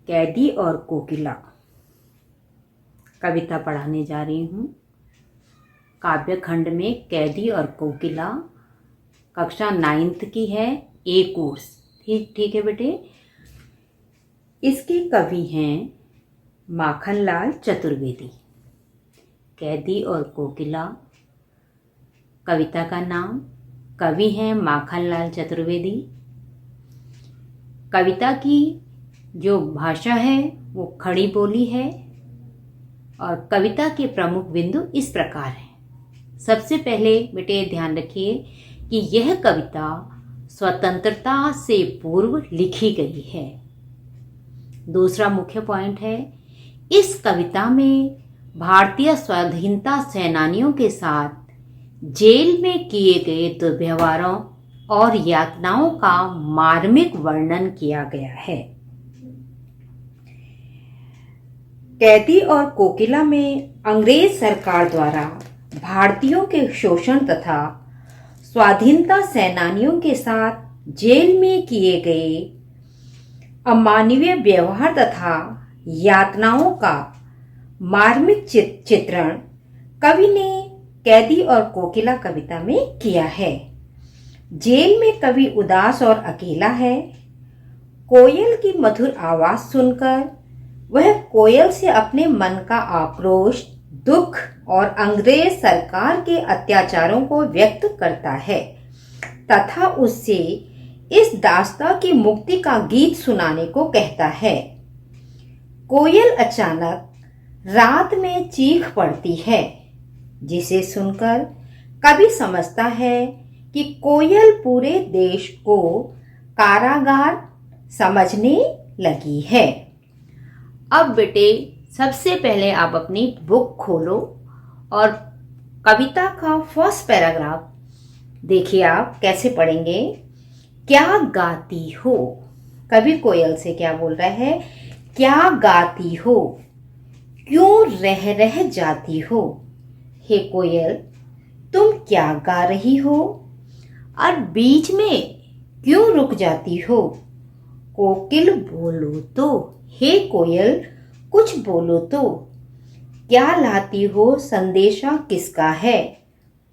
कैदी और कोकिला कविता पढ़ाने जा रही हूँ। काव्य खंड में कैदी और कोकिला कक्षा 9th की है, ए कोर्स। ठीक है बेटे। इसके कवि हैं माखनलाल चतुर्वेदी। कैदी और कोकिला कविता का नाम, कवि हैं माखनलाल चतुर्वेदी। कविता की जो भाषा है वो खड़ी बोली है और कविता के प्रमुख बिंदु इस प्रकार हैं। सबसे पहले बेटे ध्यान रखिए कि यह कविता स्वतंत्रता से पूर्व लिखी गई है। दूसरा मुख्य पॉइंट है, इस कविता में भारतीय स्वाधीनता सेनानियों के साथ जेल में किए गए दुर्व्यवहारों और यातनाओं का मार्मिक वर्णन किया गया है। कैदी और कोकिला में अंग्रेज सरकार द्वारा भारतीयों के शोषण तथा स्वाधीनता सेनानियों के साथ जेल में किए गए अमानवीय व्यवहार तथा यातनाओं का मार्मिक चित्रण कवि ने कैदी और कोकिला कविता में किया है। जेल में कवि उदास और अकेला है। कोयल की मधुर आवाज सुनकर वह कोयल से अपने मन का आक्रोश, दुख और अंग्रेज सरकार के अत्याचारों को व्यक्त करता है तथा उससे इस दास्तां की मुक्ति का गीत सुनाने को कहता है। कोयल अचानक रात में चीख पड़ती है, जिसे सुनकर कवि समझता है कि कोयल पूरे देश को कारागार समझने लगी है। अब बेटे सबसे पहले आप अपनी बुक खोलो और कविता का फर्स्ट पैराग्राफ देखिए। आप कैसे पढ़ेंगे? क्या गाती हो? कवि कोयल से क्या बोल रहा है? क्या गाती हो? क्यों रह जाती हो? हे कोयल, तुम क्या गा रही हो? और बीच में क्यों रुक जाती हो? कोकिल बोलो तो, हे कोयल कुछ बोलो तो। क्या लाती हो? संदेशा किसका है?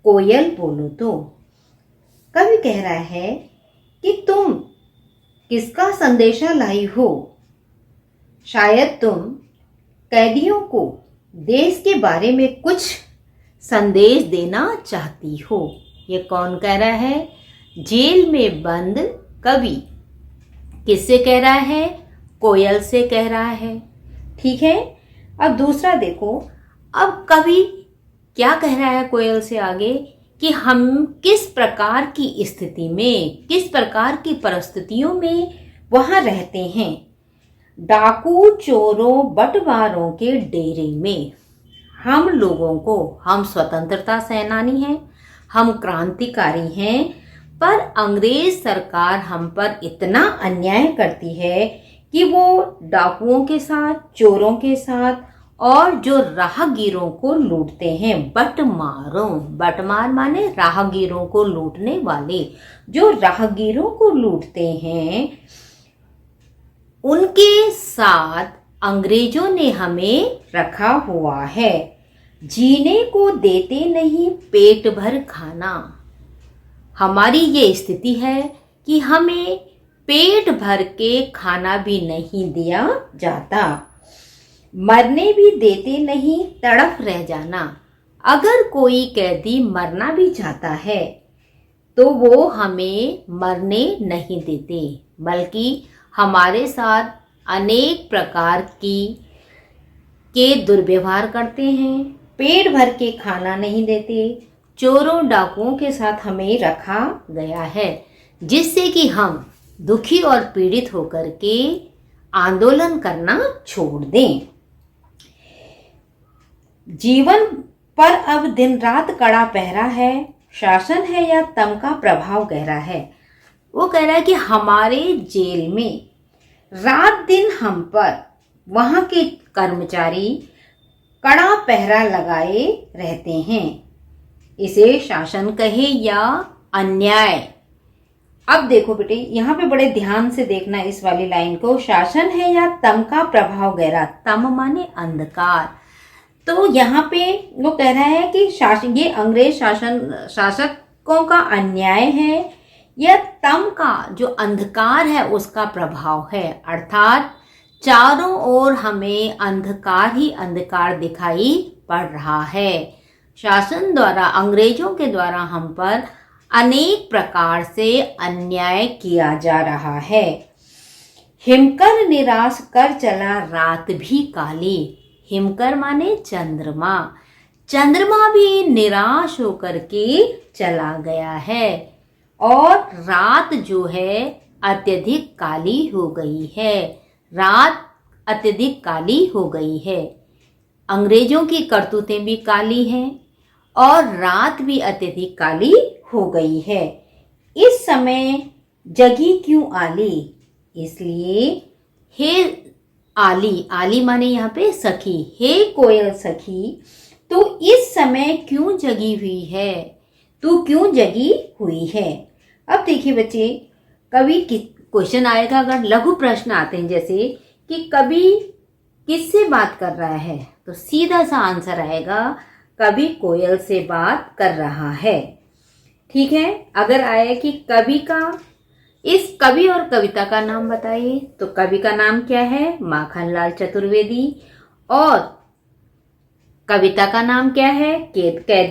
कोयल बोलो तो। कवि कह रहा है कि तुम किसका संदेशा लाई हो? शायद तुम कैदियों को देश के बारे में कुछ संदेश देना चाहती हो। ये कौन कह रहा है? जेल में बंद कवि किससे कह रहा है? कोयल से कह रहा है। ठीक है। अब दूसरा देखो, अब कवि क्या कह रहा है कोयल से आगे कि हम किस प्रकार की स्थिति में, किस प्रकार की परिस्थितियों में वहां रहते हैं। डाकू चोरों बटवारों के डेरे में हम लोगों को, हम स्वतंत्रता सेनानी हैं, हम क्रांतिकारी हैं, पर अंग्रेज सरकार हम पर इतना अन्याय करती है कि वो डाकुओं के साथ, चोरों के साथ और जो राहगीरों को लूटते हैं, बटमार माने राहगीरों को लूटने वाले, जो राहगीरों को लूटते हैं, उनके साथ अंग्रेजों ने हमें रखा हुआ है। जीने को देते नहीं पेट भर खाना। हमारी ये स्थिति है कि हमें पेट भर के खाना भी नहीं दिया जाता, मरने भी देते नहीं, तड़फ रह जाना। अगर कोई कैदी मरना भी चाहता है तो वो हमें मरने नहीं देते, बल्कि हमारे साथ अनेक प्रकार के दुर्व्यवहार करते हैं। पेट भर के खाना नहीं देते, चोरों डाकुओं के साथ हमें रखा गया है, जिससे कि हम दुखी और पीड़ित होकर के आंदोलन करना छोड़ दें। जीवन पर अब दिन रात कड़ा पहरा है, शासन है या तम का प्रभाव गहरा है। वो कह रहा है कि हमारे जेल में रात दिन हम पर वहां के कर्मचारी कड़ा पहरा लगाए रहते हैं। इसे शासन कहे या अन्याय, अब देखो बेटे, यहाँ पे बड़े ध्यान से देखना इस वाली लाइन को। शासन है या तम का प्रभाव गहरा। तम माने अंधकार। तो यहाँ पे वो कह रहा है कि शासन, ये अंग्रेज शासकों का अन्याय है या तम का जो अंधकार है उसका प्रभाव है। अर्थात चारों ओर हमें अंधकार ही अंधकार दिखाई पड़ रहा है। शासन द्वारा, अंग्रेजों के द्वारा हम पर अनेक प्रकार से अन्याय किया जा रहा है। हिमकर निराश कर चला रात भी काली। हिमकर माने चंद्रमा। चंद्रमा भी निराश होकर के चला गया है और रात जो है अत्यधिक काली हो गई है। रात अत्यधिक काली हो गई है। अंग्रेजों की करतूतें भी काली हैं और रात भी अत्यधिक काली हो गई है। इस समय जगी क्यों आली। इसलिए हे आली, आली माने यहाँ पे सखी, हे कोयल सखी, तू इस समय क्यों जगी हुई है, तू क्यों जगी हुई है। अब देखिए बच्चे, कभी क्वेश्चन आएगा, अगर लघु प्रश्न आते हैं जैसे कि कवि किससे बात कर रहा है, तो सीधा सा आंसर आएगा कवि कोयल से बात कर रहा है। ठीक है। अगर आए कि कवि का, इस कवि और कविता का नाम बताइए, तो कवि का नाम क्या है, माखनलाल चतुर्वेदी, और कविता का नाम क्या है, कैदी।